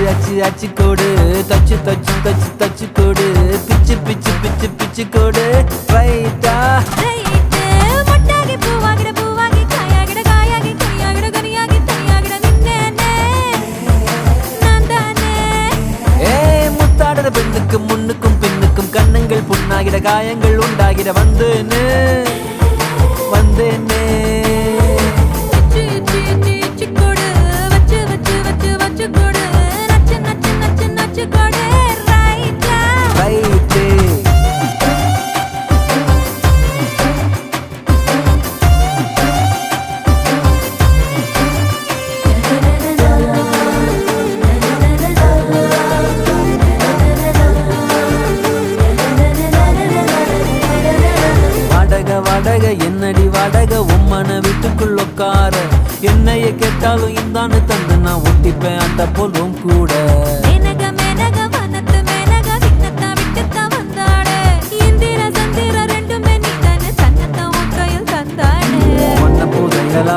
அச்சு அச்சு கோடு தச்சு தச்சு தச்சு தச்சு கோடு பிச்சு பிச்சு பிச்சு பிச்சு கோடு ரைட்டா முத்தாடுற பெண்ணுக்கும் முன்னுக்கும் பின்னுக்கும் கண்ணங்கள் புண்ணாகிட காயங்கள் உண்டாகிட வந்தேன்னு வந்தேன்னு வாடகை என்னடி வாடகை உம்மன வீட்டுக்குள்ள உட்கார என்னைய கேட்டாலும் இந்தான்னு தந்து நான் ஒட்டிப்பேன் அந்த போலும் கூட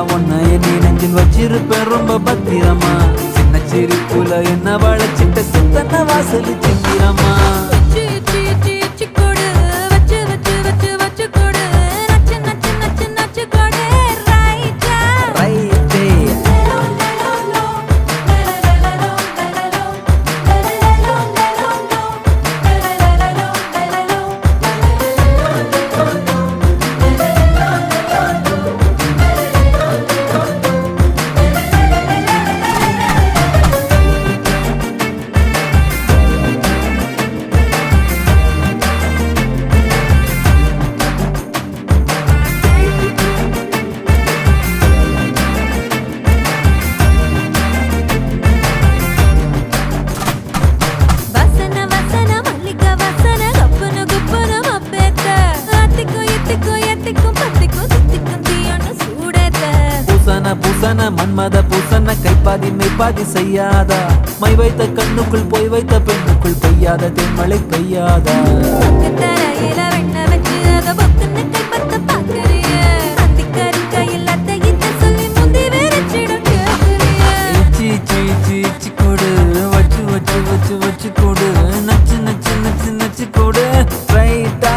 ஒன்ன என்னை நெஞ்சில் வச்சிருப்பேன் ரொம்ப பத்திரமா சின்ன சிரிப்புல என்ன வளைச்சிட்ட சித்தன வாசல் சித்திரமா பூசன மன்மத பூசன கைப்பாதி மெய்ப்பாதி செய்யாதா மை வைத்த கண்ணுக்குள் போய் வைத்த பெண்ணுக்குள் பெய்யாத தென்மழை பெய்யாதா கொடு வச்சு வச்சு வச்சு வச்சு கொடு நச்சு நச்சு நச்சு நச்சு கொடு ரைட்டா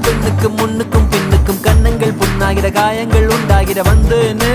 பெண்ணுக்கும் முன்னுக்கும் பின்னுக்கும் கண்ணங்கள் புண்ணாகிட காயங்கள் உண்டாகிட வந்தேன்னு